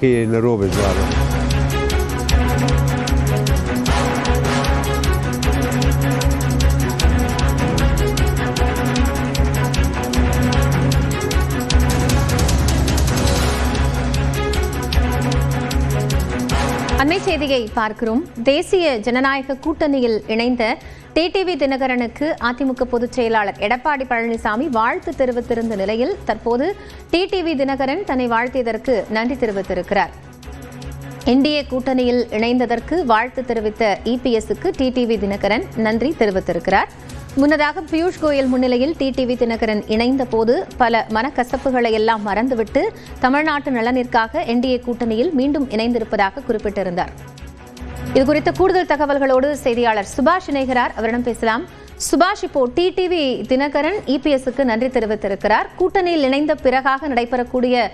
che le robe uguali. அண்மை செய்தியை பார்க்கிறோம். தேசிய ஜனநாயக கூட்டணியில் இணைந்த டிடிவி தினகரனுக்கு அதிமுக பொதுச் செயலாளர் எடப்பாடி பழனிசாமி வாழ்த்து தெரிவித்திருந்த நிலையில் தற்போது டிடிவி தினகரன் தன்னை வாழ்த்தியதற்கு நன்றி தெரிவித்திருக்கிறார். என்டிஏ கூட்டணியில் இணைந்ததற்கு வாழ்த்து தெரிவித்த இபிஎஸ்க்கு டிடிவி தினகரன் நன்றி தெரிவித்திருக்கிறார். முன்னதாக பியூஷ் கோயல் முன்னிலையில் டிடிவி தினகரன் இணைந்த போது பல மனக்கசப்புகளை எல்லாம் மறந்துவிட்டு தமிழ்நாட்டு நலனிற்காக என்டிஏ கூட்டணியில் மீண்டும் இணைந்திருப்பதாக குறிப்பிட்டிருந்தார். இதுகுறித்த கூடுதல் தகவல்களோடு செய்தியாளர் சுபாஷ் இணைகிறார். அவரிடம் பேசலாம். சுபாஷ், இப்போ டிடிவி தினகரன் இபிஎஸ்க்கு நன்றி தெரிவித்திருக்கிறார். கூட்டணியில் இணைந்த பிறகாக நடைபெறக்கூடிய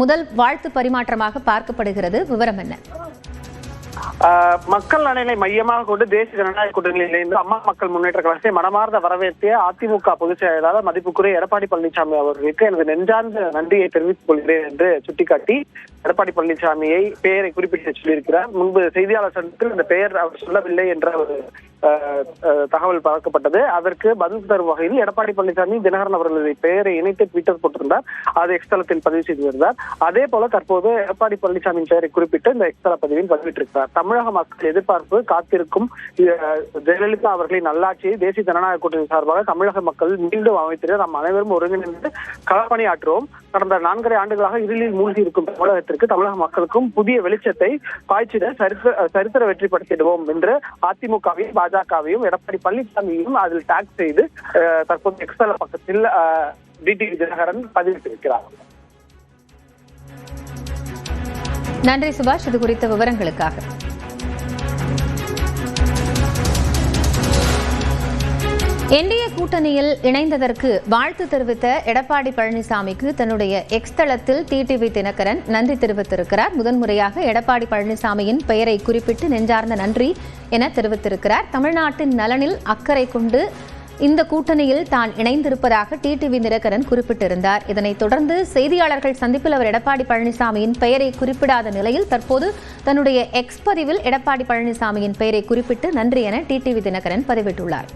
முதல் வாழ்த்து பரிமாற்றமாக பார்க்கப்படுகிறது. விவரம் என்ன? மக்கள் நலனை மையமாக கொண்டு தேசிய ஜனநாயக கூட்டணியில் இணைந்து அம்மா மக்கள் முன்னேற்ற கழகத்தை மனமார்ந்த வரவேற்ற அதிமுக பொதுச் செயலாளர் மதிப்புக்குரிய எடப்பாடி பழனிசாமி அவர்களுக்கு எனது நெஞ்சார்ந்த நன்றியை தெரிவித்துக் கொள்கிறேன் என்று சுட்டிக்காட்டி எடப்பாடி பழனிசாமியை பெயரை குறிப்பிட்டு சொல்லியிருக்கிறார். முன்பு செய்தியாளர் சந்திப்பில் இந்த பெயர் அவர் சொல்லவில்லை என்ற ஒரு தகவல் பார்க்கப்பட்டது. அதற்கு பதில் தரும் வகையில் எடப்பாடி பழனிசாமி தினகரன் அவர்களுடைய பெயரை இணைத்து ட்விட்டர் போட்டிருந்தார். அது எக்ஸ்தலத்தில் பதிவு செய்திருந்தார். அதே போல தற்போது எடப்பாடி பழனிசாமியின் பெயரை குறிப்பிட்டு இந்த எக்ஸ்தல பதிவில் பதிவிட்டிருக்கிறார். தமிழக மக்கள் எதிர்பார்ப்பு காத்திருக்கும் ஜெயலலிதா அவர்களின் நல்லாட்சியை தேசிய ஜனநாயக கூட்டணி சார்பாக தமிழக மக்கள் மீண்டும் அமைத்திட நாம் அனைவரும் ஒருங்கிணைந்து களப்பணியாற்றுவோம். கடந்த 4.5 ஆண்டுகளாக இருளில் மூழ்கி இருக்கும் தமிழகத்திற்கு தமிழக மக்களுக்கும் புதிய வெளிச்சத்தை பாய்ச்சிட சரித்திர வெற்றி படுத்திடுவோம் என்று அதிமுகவையும் பாஜகவையும் எடப்பாடி பழனிசாமியையும் அதில் டாக் செய்து தற்போது எக்ஸ்தல பக்கத்தில் டிடிவி தினகரன் பதிவிட்டிருக்கிறார். நன்றி சுபாஷ், இது குறித்த விவரங்களுக்காக. என்டிஏ கூட்டணியில் இணைந்ததற்கு வாழ்த்து தெரிவித்த எடப்பாடி பழனிசாமிக்கு தன்னுடைய எக்ஸ் தளத்தில் டிடிவி தினகரன் நன்றி தெரிவித்திருக்கிறார். முதன்முறையாக எடப்பாடி பழனிசாமியின் பெயரை குறிப்பிட்டு நெஞ்சார்ந்த நன்றி என தெரிவித்திருக்கிறார். தமிழ்நாட்டின் நலனில் அக்கறை கொண்டு இந்த கூட்டணியில் தான் இணைந்திருப்பதாக டிடிவி தினகரன் குறிப்பிட்டிருந்தார். இதனைத் தொடர்ந்து செய்தியாளர்கள் சந்திப்பில் அவர் எடப்பாடி பழனிசாமியின் பெயரை குறிப்பிடாத நிலையில் தற்போது தன்னுடைய எக்ஸ் பதிவில் எடப்பாடி பழனிசாமியின் பெயரை குறிப்பிட்டு நன்றி என டிடிவி தினகரன் பதிவிட்டுள்ளார்.